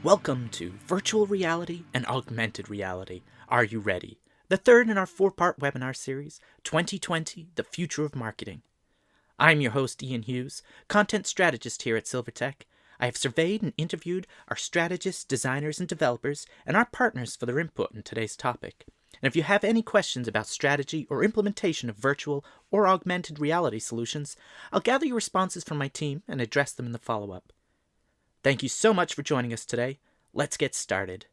Welcome to Virtual Reality and Augmented Reality. Are you ready? The third in our four-part webinar series, 2020, The Future of Marketing. I'm your host, Ian Hughes, content strategist here at SilverTech. I have surveyed and interviewed our strategists, designers, and developers, and our partners for their input in today's topic. And if you have any questions about strategy or implementation of virtual or augmented reality solutions, I'll gather your responses from my team and address them in the follow-up. Thank you so much for joining us today. Let's get started.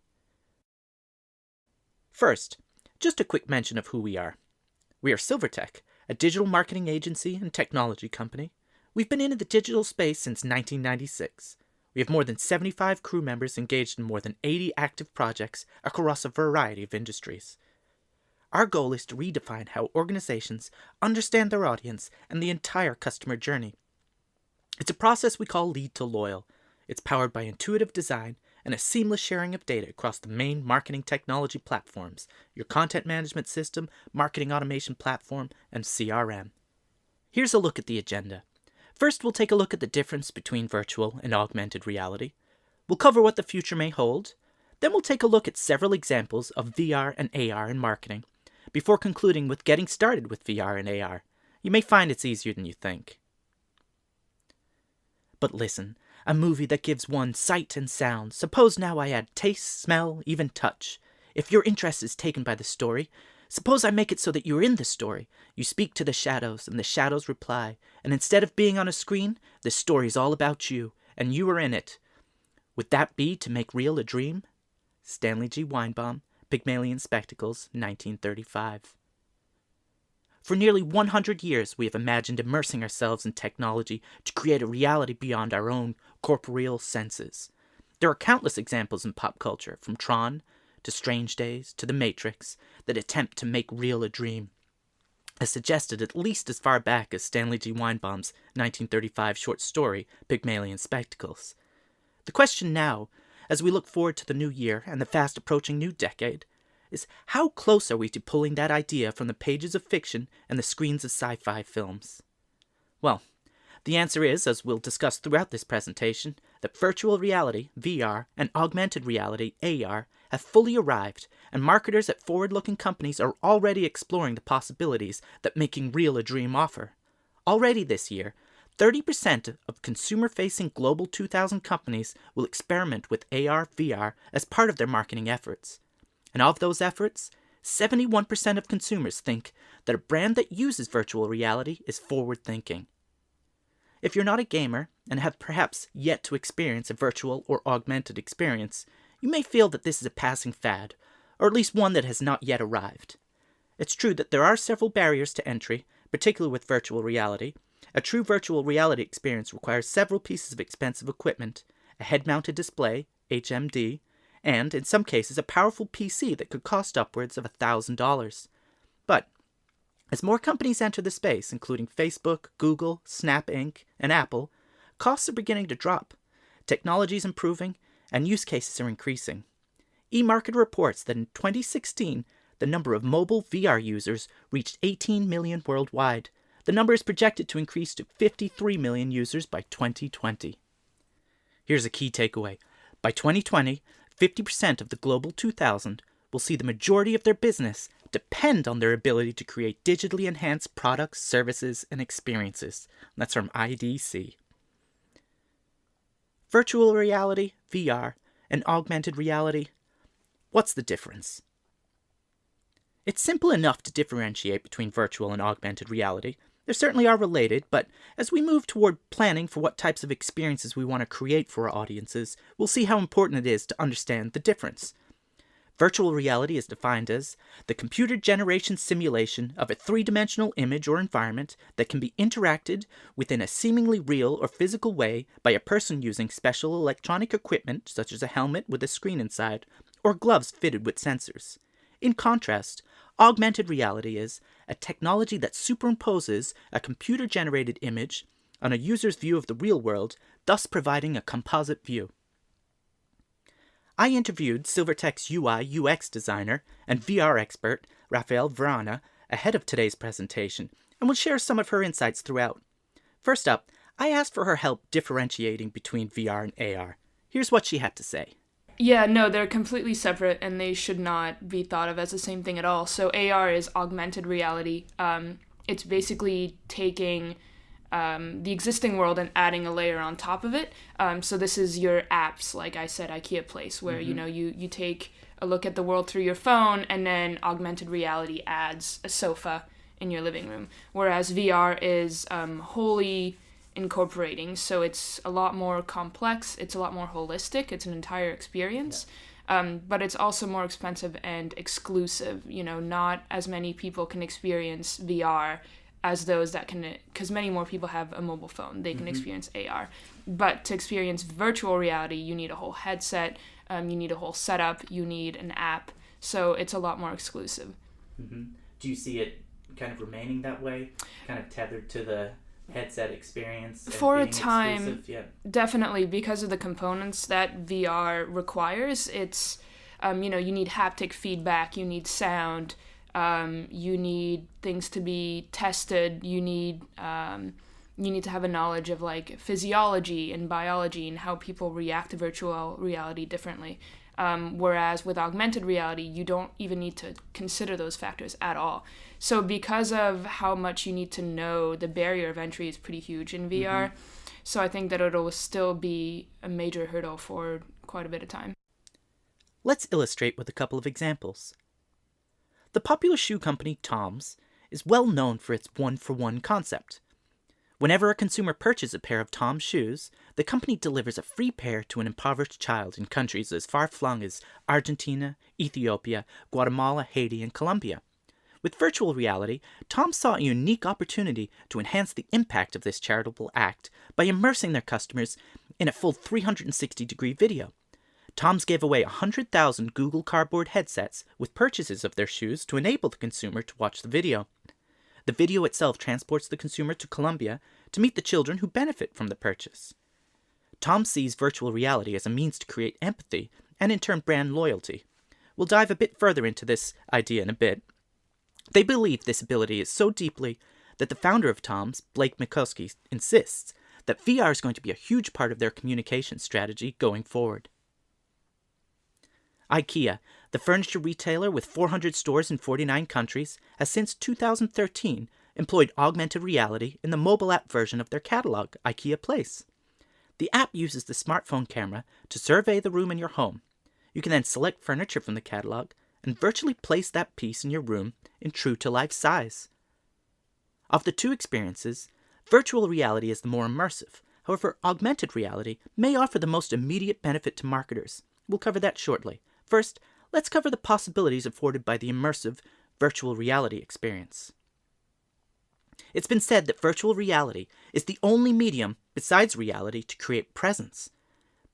First, just a quick mention of who we are. We are SilverTech, a digital marketing agency and technology company. We've been in the digital space since 1996. We have more than 75 crew members engaged in more than 80 active projects across a variety of industries. Our goal is to redefine how organizations understand their audience and the entire customer journey. It's a process we call Lead to Loyal. It's powered by intuitive design and a seamless sharing of data across the main marketing technology platforms, your content management system, marketing automation platform, and CRM. Here's a look at the agenda. First, we'll take a look at the difference between virtual and augmented reality. We'll cover what the future may hold. Then we'll take a look at several examples of VR and AR in marketing, before concluding with getting started with VR and AR. You may find it's easier than you think. But listen, a movie that gives one sight and sound. Suppose now I add taste, smell, even touch. If your interest is taken by the story, suppose I make it so that you're in the story. You speak to the shadows, and the shadows reply. And instead of being on a screen, the story's all about you, and you are in it. Would that be to make real a dream? Stanley G. Weinbaum, Pygmalion Spectacles, 1935. For nearly 100 years, we have imagined immersing ourselves in technology to create a reality beyond our own corporeal senses. There are countless examples in pop culture, from Tron to Strange Days to The Matrix, that attempt to make real a dream, as suggested at least as far back as Stanley G. Weinbaum's 1935 short story, Pygmalion Spectacles. The question now, as we look forward to the new year and the fast-approaching new decade, is how close are we to pulling that idea from the pages of fiction and the screens of sci-fi films? Well, the answer is, as we'll discuss throughout this presentation, that virtual reality, VR, and augmented reality, AR, have fully arrived, and marketers at forward-looking companies are already exploring the possibilities that making real a dream offer. Already this year, 30% of consumer-facing Global 2000 companies will experiment with AR/VR as part of their marketing efforts. And of those efforts, 71% of consumers think that a brand that uses virtual reality is forward-thinking. If you're not a gamer and have perhaps yet to experience a virtual or augmented experience, you may feel that this is a passing fad, or at least one that has not yet arrived. It's true that there are several barriers to entry, particularly with virtual reality. A true virtual reality experience requires several pieces of expensive equipment, a head-mounted display, HMD, and, in some cases, a powerful PC that could cost upwards of $1,000. But, as more companies enter the space, including Facebook, Google, Snap Inc., and Apple, costs are beginning to drop, technology is improving, and use cases are increasing. eMarketer reports that in 2016, the number of mobile VR users reached 18 million worldwide. The number is projected to increase to 53 million users by 2020. Here's a key takeaway. By 2020, 50% of the Global 2000 will see the majority of their business depend on their ability to create digitally enhanced products, services, and experiences. That's from IDC. Virtual reality, VR, and augmented reality. What's the difference? It's simple enough to differentiate between virtual and augmented reality. They certainly are related, but as we move toward planning for what types of experiences we want to create for our audiences, we'll see how important it is to understand the difference. Virtual reality is defined as the computer generation simulation of a three-dimensional image or environment that can be interacted with in a seemingly real or physical way by a person using special electronic equipment, such as a helmet with a screen inside, or gloves fitted with sensors. In contrast, augmented reality is a technology that superimposes a computer-generated image on a user's view of the real world, thus providing a composite view. I interviewed SilverTech's UI/UX designer and VR expert, Rafael Verana, ahead of today's presentation, and will share some of her insights throughout. First up, I asked for her help differentiating between VR and AR. Here's what she had to say. Yeah, no, they're completely separate and they should not be thought of as the same thing at all. So AR is augmented reality. It's basically taking the existing world and adding a layer on top of it. So this is your apps, like I said, Ikea Place, where you take a look at the world through your phone, and then augmented reality adds a sofa in your living room. Whereas VR is wholly incorporating, so it's a lot more complex, it's a lot more holistic, it's an entire experience. But it's also more expensive and exclusive. Not as many people can experience VR as those that can, because many more people have a mobile phone, they can experience AR. But to experience virtual reality, you need a whole headset, you need a whole setup, you need an app, so it's a lot more exclusive. Do you see it kind of remaining that way, kind of tethered to the headset experience and for a being time exclusive? Yeah. Definitely, because of the components that VR requires. It's you need haptic feedback, you need sound, you need things to be tested, you need to have a knowledge of like physiology and biology and how people react to virtual reality differently. Whereas with augmented reality, you don't even need to consider those factors at all. So because of how much you need to know, the barrier of entry is pretty huge in VR. So I think that it'll still be a major hurdle for quite a bit of time. Let's illustrate with a couple of examples. The popular shoe company Tom's is well known for its one-for-one concept. Whenever a consumer purchases a pair of Tom's shoes, the company delivers a free pair to an impoverished child in countries as far-flung as Argentina, Ethiopia, Guatemala, Haiti, and Colombia. With virtual reality, Tom saw a unique opportunity to enhance the impact of this charitable act by immersing their customers in a full 360-degree video. Tom's gave away 100,000 Google Cardboard headsets with purchases of their shoes to enable the consumer to watch the video. The video itself transports the consumer to Colombia to meet the children who benefit from the purchase. Tom sees virtual reality as a means to create empathy and in turn brand loyalty. We'll dive a bit further into this idea in a bit. They believe this ability is so deeply that the founder of Tom's, Blake Mycoskie, insists that VR is going to be a huge part of their communication strategy going forward. Ikea, the furniture retailer with 400 stores in 49 countries, has since 2013 employed augmented reality in the mobile app version of their catalog, Ikea Place. The app uses the smartphone camera to survey the room in your home. You can then select furniture from the catalog and virtually place that piece in your room in true-to-life size. Of the two experiences, virtual reality is the more immersive. However, augmented reality may offer the most immediate benefit to marketers. We'll cover that shortly. First, let's cover the possibilities afforded by the immersive virtual reality experience. It's been said that virtual reality is the only medium besides reality to create presence.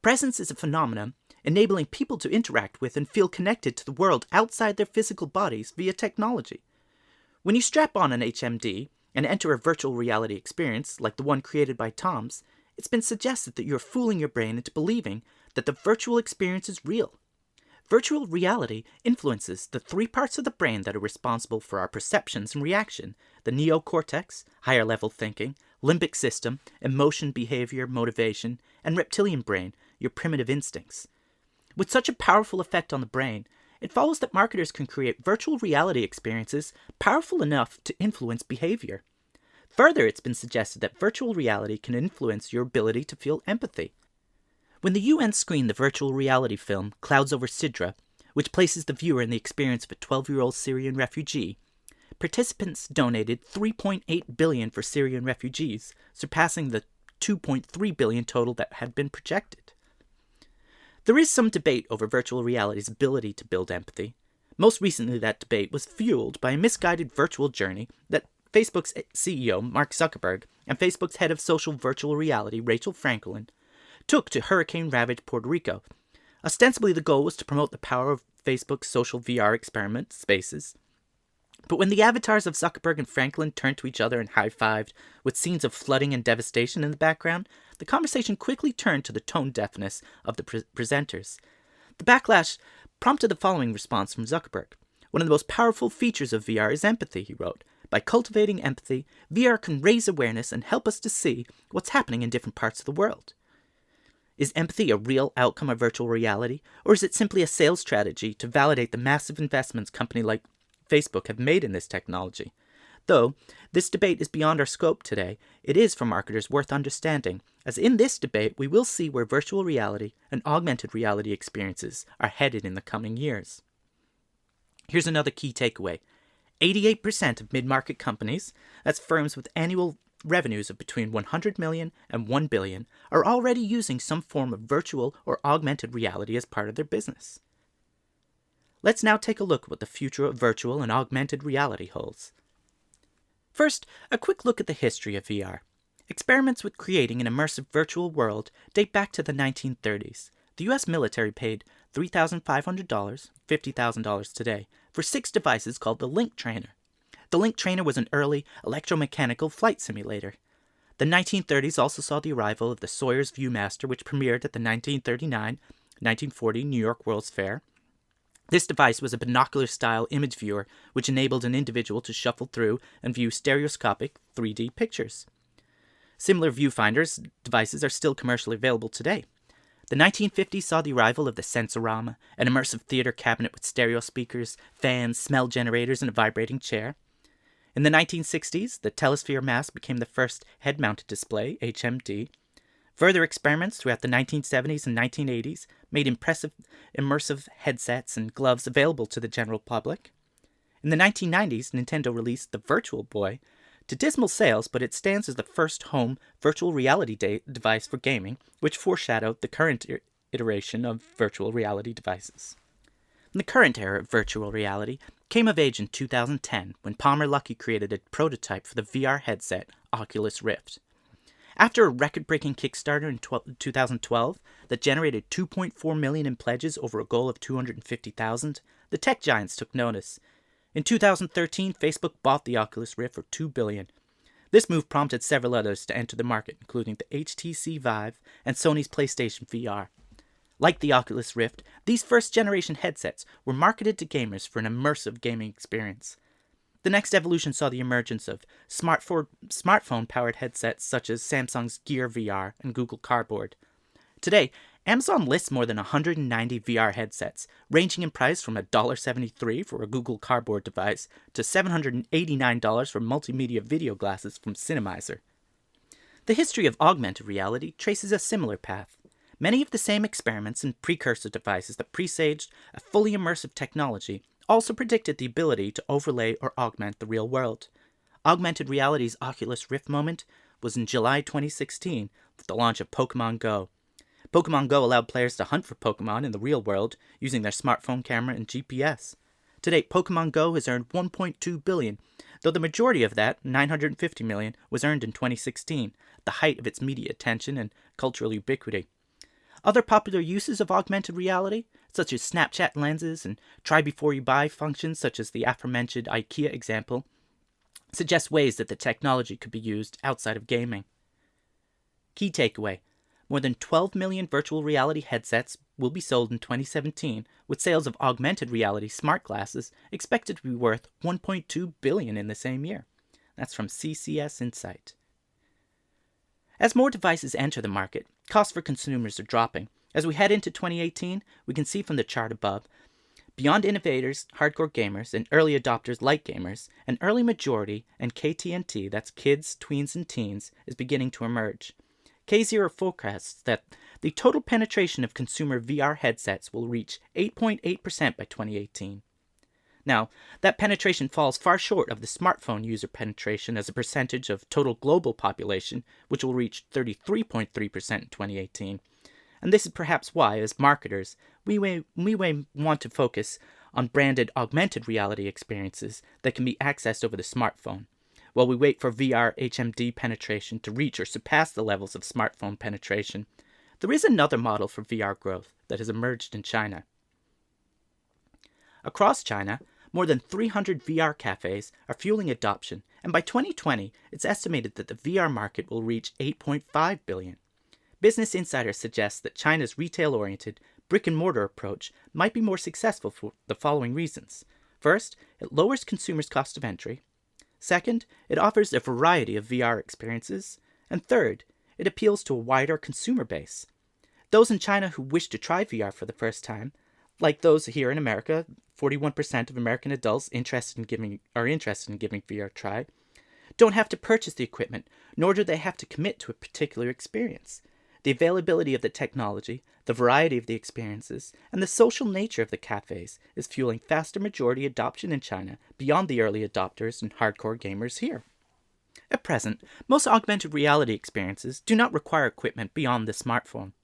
Presence is a phenomenon enabling people to interact with and feel connected to the world outside their physical bodies via technology. When you strap on an HMD and enter a virtual reality experience like the one created by Tom's, it's been suggested that you're fooling your brain into believing that the virtual experience is real. Virtual reality influences the three parts of the brain that are responsible for our perceptions and reaction: the neocortex, higher level thinking, limbic system, emotion, behavior, motivation, and reptilian brain, your primitive instincts. With such a powerful effect on the brain, it follows that marketers can create virtual reality experiences powerful enough to influence behavior. Further, it's been suggested that virtual reality can influence your ability to feel empathy. When the UN screened the virtual reality film Clouds Over Sidra, which places the viewer in the experience of a 12-year-old Syrian refugee, participants donated $3.8 billion for Syrian refugees, surpassing the $2.3 billion total that had been projected. There is some debate over virtual reality's ability to build empathy. Most recently, that debate was fueled by a misguided virtual journey that Facebook's CEO, Mark Zuckerberg, and Facebook's head of social virtual reality, Rachel Franklin, took to hurricane-ravaged Puerto Rico. Ostensibly, the goal was to promote the power of Facebook's social VR experiment, Spaces. But when the avatars of Zuckerberg and Franklin turned to each other and high-fived, with scenes of flooding and devastation in the background, the conversation quickly turned to the tone deafness of the presenters. The backlash prompted the following response from Zuckerberg. "One of the most powerful features of VR is empathy," he wrote. "By cultivating empathy, VR can raise awareness and help us to see what's happening in different parts of the world." Is empathy a real outcome of virtual reality, or is it simply a sales strategy to validate the massive investments companies like Facebook have made in this technology? Though this debate is beyond our scope today, it is for marketers worth understanding, as in this debate we will see where virtual reality and augmented reality experiences are headed in the coming years. Here's another key takeaway. 88% of mid-market companies, that's firms with annual revenues of between 100 million and 1 billion, are already using some form of virtual or augmented reality as part of their business. Let's now take a look at what the future of virtual and augmented reality holds. First, a quick look at the history of VR. Experiments with creating an immersive virtual world date back to the 1930s. The US military paid $3,500, $50,000 today, for 6 devices called the Link Trainer. The Link Trainer was an early electromechanical flight simulator. The 1930s also saw the arrival of the Sawyer's Viewmaster, which premiered at the 1939-1940 New York World's Fair. This device was a binocular-style image viewer which enabled an individual to shuffle through and view stereoscopic 3D pictures. Similar viewfinders devices are still commercially available today. The 1950s saw the arrival of the Sensorama, an immersive theater cabinet with stereo speakers, fans, smell generators, and a vibrating chair. In the 1960s, the Telesphere Mask became the first head-mounted display, HMD. Further experiments throughout the 1970s and 1980s made immersive headsets and gloves available to the general public. In the 1990s, Nintendo released the Virtual Boy, to dismal sales, but it stands as the first home virtual reality device for gaming, which foreshadowed the current iteration of virtual reality devices. The current era of virtual reality came of age in 2010 when Palmer Luckey created a prototype for the VR headset Oculus Rift. After a record-breaking Kickstarter in 2012 that generated $2.4 million in pledges over a goal of $250,000, the tech giants took notice. In 2013, Facebook bought the Oculus Rift for $2 billion. This move prompted several others to enter the market, including the HTC Vive and Sony's PlayStation VR. Like the Oculus Rift, these first-generation headsets were marketed to gamers for an immersive gaming experience. The next evolution saw the emergence of smartphone-powered headsets such as Samsung's Gear VR and Google Cardboard. Today, Amazon lists more than 190 VR headsets, ranging in price from $1.73 for a Google Cardboard device to $789 for multimedia video glasses from Cinemizer. The history of augmented reality traces a similar path. Many of the same experiments and precursor devices that presaged a fully immersive technology also predicted the ability to overlay or augment the real world. Augmented reality's Oculus Rift moment was in July 2016 with the launch of Pokémon GO. Pokémon GO allowed players to hunt for Pokémon in the real world using their smartphone camera and GPS. To date, Pokémon GO has earned $1.2 billion, though the majority of that, $950 million, was earned in 2016, the height of its media attention and cultural ubiquity. Other popular uses of augmented reality, such as Snapchat lenses and try-before-you-buy functions such as the aforementioned Ikea example, suggest ways that the technology could be used outside of gaming. Key takeaway. More than 12 million virtual reality headsets will be sold in 2017, with sales of augmented reality smart glasses expected to be worth $1.2 billion in the same year. That's from CCS Insight. As more devices enter the market, costs for consumers are dropping. As we head into 2018, we can see from the chart above, beyond innovators, hardcore gamers, and early adopters like gamers, an early majority, and KT&T, that's kids, tweens, and teens, is beginning to emerge. K0 forecasts that the total penetration of consumer VR headsets will reach 8.8% by 2018. Now, that penetration falls far short of the smartphone user penetration as a percentage of total global population, which will reach 33.3% in 2018. And this is perhaps why, as marketers, we may want to focus on branded augmented reality experiences that can be accessed over the smartphone, while we wait for VR HMD penetration to reach or surpass the levels of smartphone penetration. There is another model for VR growth that has emerged in China. Across China, more than 300 VR cafes are fueling adoption, and by 2020, it's estimated that the VR market will reach $8.5 billion. Business Insider suggests that China's retail-oriented, brick-and-mortar approach might be more successful for the following reasons. First, it lowers consumers' cost of entry. Second, it offers a variety of VR experiences. And third, it appeals to a wider consumer base. Those in China who wish to try VR for the first time, like those here in America, 41% of American adults are interested in giving VR a try, don't have to purchase the equipment, nor do they have to commit to a particular experience. The availability of the technology, the variety of the experiences, and the social nature of the cafes is fueling faster majority adoption in China beyond the early adopters and hardcore gamers here. At present, most augmented reality experiences do not require equipment beyond the smartphone.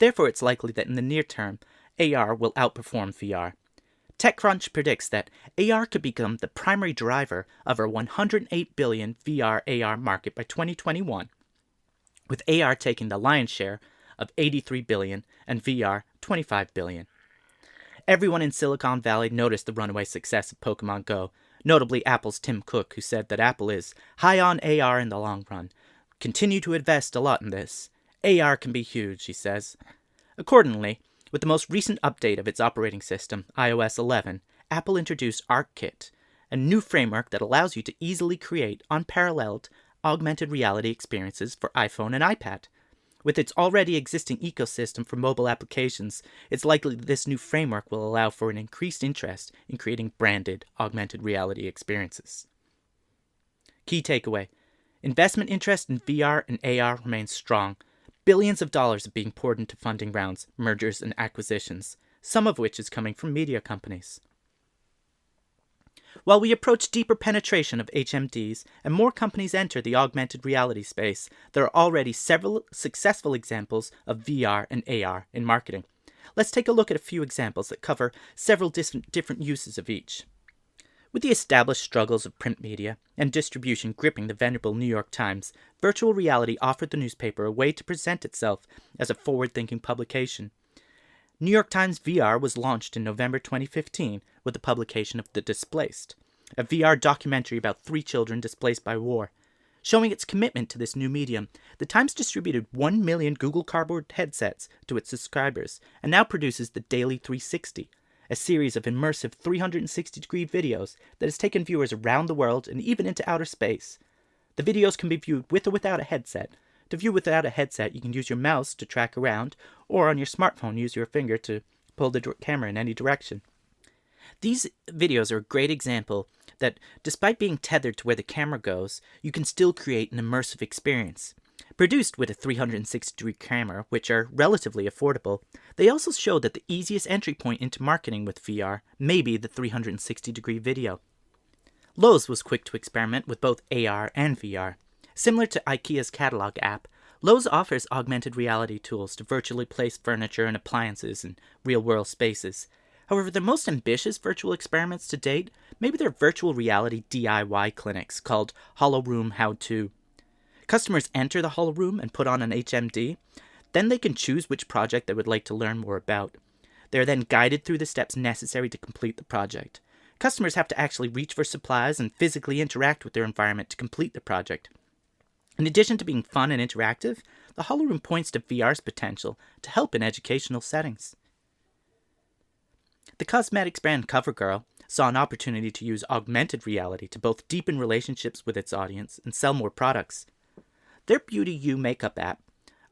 Therefore, it's likely that in the near term, AR will outperform VR. TechCrunch predicts that AR could become the primary driver of our $108 billion VR/AR market by 2021, with AR taking the lion's share of $83 billion and VR $25 billion. Everyone in Silicon Valley noticed the runaway success of Pokémon GO, notably Apple's Tim Cook, who said that Apple is high on AR in the long run. Continue to invest a lot in this. AR can be huge, he says. Accordingly, with the most recent update of its operating system, iOS 11, Apple introduced ArcKit, a new framework that allows you to easily create unparalleled augmented reality experiences for iPhone and iPad. With its already existing ecosystem for mobile applications, it's likely that this new framework will allow for an increased interest in creating branded augmented reality experiences. Key takeaway: investment interest in VR and AR remains strong. Billions of dollars are being poured into funding rounds, mergers, and acquisitions, some of which is coming from media companies. While we approach deeper penetration of HMDs and more companies enter the augmented reality space, there are already several successful examples of VR and AR in marketing. Let's take a look at a few examples that cover several different uses of each. With the established struggles of print media and distribution gripping the venerable New York Times, virtual reality offered the newspaper a way to present itself as a forward-thinking publication. New York Times VR was launched in November 2015 with the publication of The Displaced, a VR documentary about 3 children displaced by war. Showing its commitment to this new medium, the Times distributed 1 million Google Cardboard headsets to its subscribers and now produces the Daily 360, a series of immersive 360-degree videos that has taken viewers around the world and even into outer space. The videos can be viewed with or without a headset. To view without a headset, you can use your mouse to track around, or on your smartphone, use your finger to pull the camera in any direction. These videos are a great example that, despite being tethered to where the camera goes, you can still create an immersive experience. Produced with a 360-degree camera, which are relatively affordable, they also show that the easiest entry point into marketing with VR may be the 360-degree video. Lowe was quick to experiment with both AR and VR. Similar to Ikea's catalog app, Lowe offers augmented reality tools to virtually place furniture and appliances in real-world spaces. However, their most ambitious virtual experiments to date may be their virtual reality DIY clinics called Hollow Room How To. Customers enter the Hollow Room and put on an HMD. Then they can choose which project they would like to learn more about. They are then guided through the steps necessary to complete the project. Customers have to actually reach for supplies and physically interact with their environment to complete the project. In addition to being fun and interactive, the Hollow Room points to VR's potential to help in educational settings. The cosmetics brand CoverGirl saw an opportunity to use augmented reality to both deepen relationships with its audience and sell more products. Their Beauty You makeup app,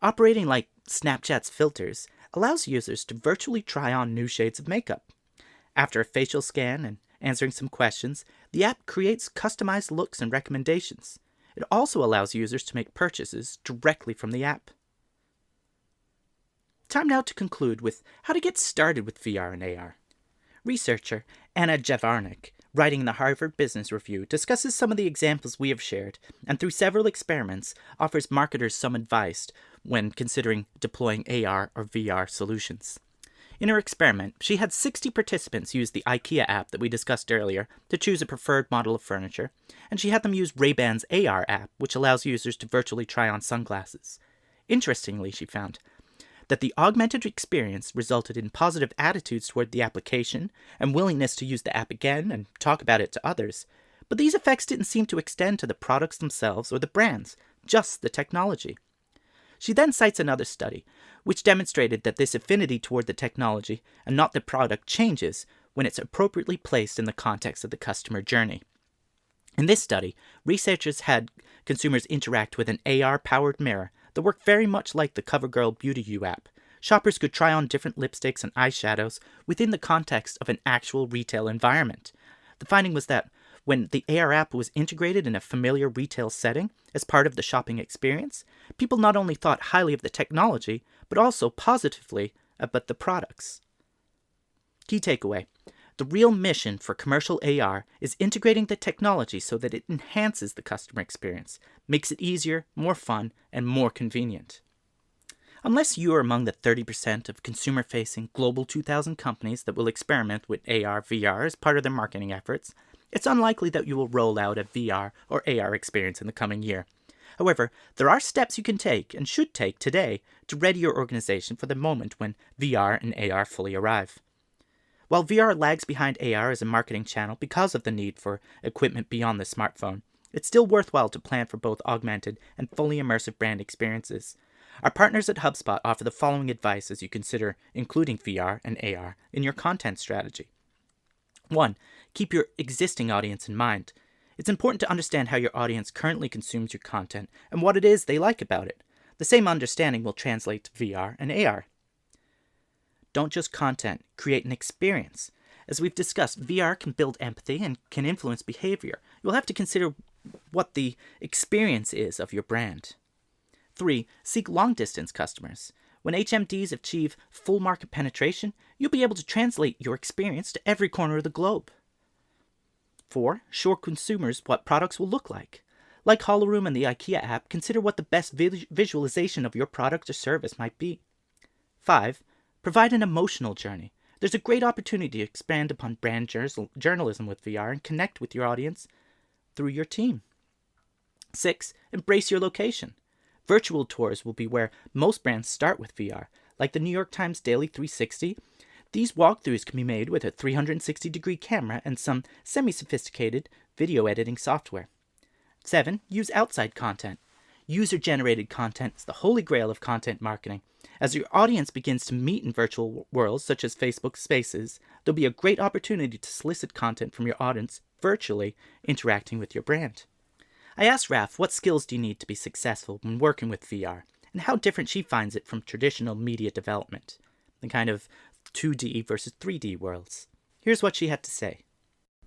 operating like Snapchat's filters, allows users to virtually try on new shades of makeup. After a facial scan and answering some questions, the app creates customized looks and recommendations. It also allows users to make purchases directly from the app. Time now to conclude with how to get started with VR and AR. Researcher Anna Javarnik, writing in the Harvard Business Review, discusses some of the examples we have shared, and through several experiments, offers marketers some advice when considering deploying AR or VR solutions. In her experiment, she had 60 participants use the Ikea app that we discussed earlier to choose a preferred model of furniture, and she had them use Ray-Ban's AR app, which allows users to virtually try on sunglasses. Interestingly, she found that the augmented experience resulted in positive attitudes toward the application and willingness to use the app again and talk about it to others. But these effects didn't seem to extend to the products themselves or the brands, just the technology. She then cites another study, which demonstrated that this affinity toward the technology and not the product changes when it's appropriately placed in the context of the customer journey. In this study, researchers had consumers interact with an AR-powered mirror that worked very much like the CoverGirl Beauty You app, Shoppers could try on different lipsticks and eyeshadows within the context of an actual retail environment. The finding was that when the AR app was integrated in a familiar retail setting as part of the shopping experience, people not only thought highly of the technology, but also positively about the products. Key takeaway. The real mission for commercial AR is integrating the technology so that it enhances the customer experience, makes it easier, more fun, and more convenient. Unless you are among the 30% of consumer-facing Global 2000 companies that will experiment with AR, VR as part of their marketing efforts, it's unlikely that you will roll out a VR or AR experience in the coming year. However, there are steps you can take and should take today to ready your organization for the moment when VR and AR fully arrive. While VR lags behind AR as a marketing channel because of the need for equipment beyond the smartphone, it's still worthwhile to plan for both augmented and fully immersive brand experiences. Our partners at HubSpot offer the following advice as you consider including VR and AR in your content strategy. 1. Keep your existing audience in mind. It's important to understand how your audience currently consumes your content and what it is they like about it. The same understanding will translate to VR and AR. Don't just content, create an experience. As we've discussed, VR can build empathy and can influence behavior. You'll have to consider what the experience is of your brand. 3. Seek long-distance customers. When HMDs achieve full market penetration, you'll be able to translate your experience to every corner of the globe. 4. Show consumers what products will look like. Like Holoroom and the Ikea app, consider what the best visualization of your product or service might be. 5. Provide an emotional journey. There's a great opportunity to expand upon brand journalism with VR and connect with your audience through your team. 6. Embrace your location. Virtual tours will be where most brands start with VR. Like the New York Times Daily 360, these walkthroughs can be made with a 360-degree camera and some semi-sophisticated video editing software. 7. Use outside content. User-generated content is the holy grail of content marketing. As your audience begins to meet in virtual worlds such as Facebook Spaces, there'll be a great opportunity to solicit content from your audience virtually interacting with your brand. I asked Raf what skills do you need to be successful when working with VR, and how different she finds it from traditional media development, the kind of 2D versus 3D worlds. Here's what she had to say.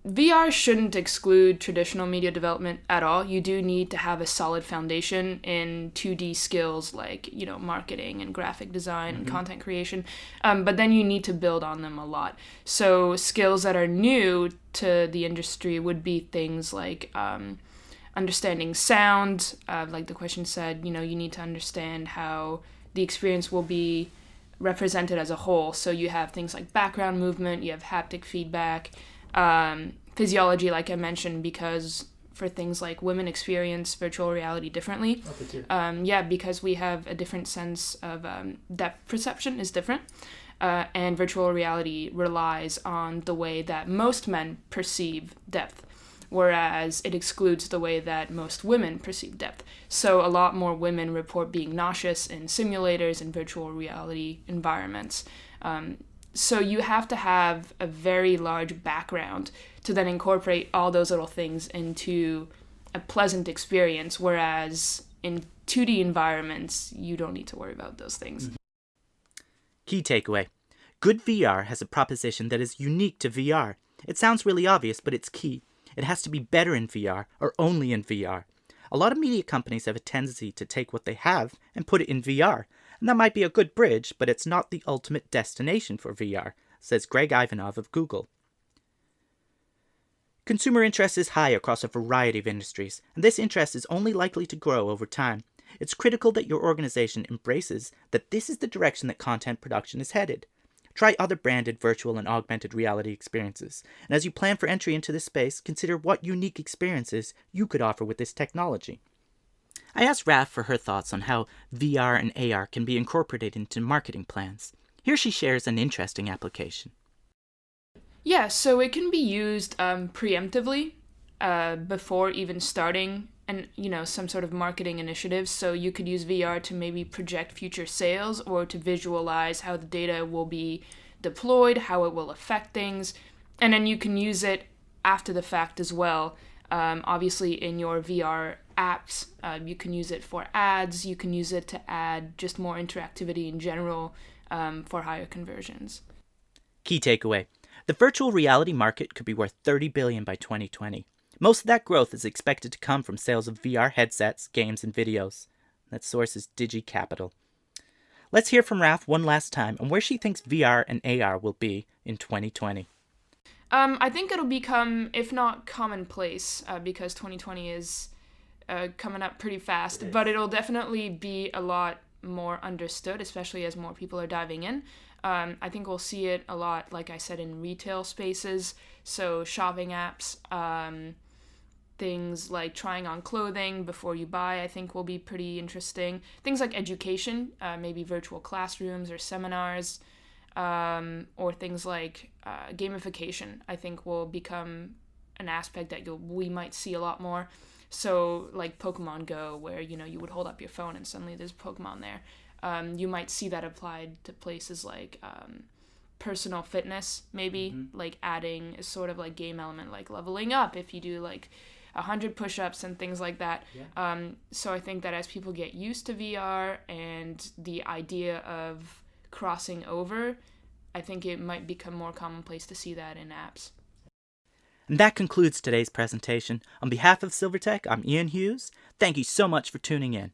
VR shouldn't exclude traditional media development at all. You do need to have a solid foundation in 2D skills like, marketing and graphic design and content creation. But then you need to build on them a lot. So skills that are new to the industry would be things like understanding sound. Like the question said, you need to understand how the experience will be represented as a whole. So you have things like background movement, you have haptic feedback, physiology, like I mentioned, because for things like women experience virtual reality differently. Because we have a different sense of depth perception is different. And virtual reality relies on the way that most men perceive depth, whereas it excludes the way that most women perceive depth. So a lot more women report being nauseous in simulators and virtual reality environments. So you have to have a very large background to then incorporate all those little things into a pleasant experience, whereas in 2D environments, you don't need to worry about those things. Key takeaway. Good VR has a proposition that is unique to VR. It sounds really obvious, but it's key. It has to be better in VR or only in VR. A lot of media companies have a tendency to take what they have and put it in VR. And that might be a good bridge, but it's not the ultimate destination for VR, says Greg Ivanov of Google. Consumer interest is high across a variety of industries, and this interest is only likely to grow over time. It's critical that your organization embraces that this is the direction that content production is headed. Try other branded virtual and augmented reality experiences, and as you plan for entry into this space, consider what unique experiences you could offer with this technology. I asked Raf for her thoughts on how VR and AR can be incorporated into marketing plans. Here she shares an interesting application. Yeah, so it can be used preemptively before even starting some sort of marketing initiative. So you could use VR to maybe project future sales or to visualize how the data will be deployed, how it will affect things. And then you can use it after the fact as well. Obviously in your VR apps, you can use it for ads, you can use it to add just more interactivity in general, for higher conversions. Key takeaway. The virtual reality market could be worth $30 billion by 2020. Most of that growth is expected to come from sales of VR headsets, games, and videos. That source is DigiCapital. Let's hear from Raf one last time on where she thinks VR and AR will be in 2020. I think it'll become, if not commonplace, because 2020 is coming up pretty fast, but it'll definitely be a lot more understood, especially as more people are diving in. I think we'll see it a lot, like I said, in retail spaces, so shopping apps, things like trying on clothing before you buy, I think will be pretty interesting. Things like education, maybe virtual classrooms or seminars, or things like gamification, I think will become an aspect that we might see a lot more. So like Pokemon GO, where you would hold up your phone and suddenly there's Pokemon there. You might see that applied to places like personal fitness, maybe, like adding a sort of like game element, like leveling up if you do like 100 push-ups and things like that. Yeah. So I think that as people get used to VR and the idea of crossing over, I think it might become more commonplace to see that in apps. And that concludes today's presentation. On behalf of SilverTech, I'm Ian Hughes. Thank you so much for tuning in.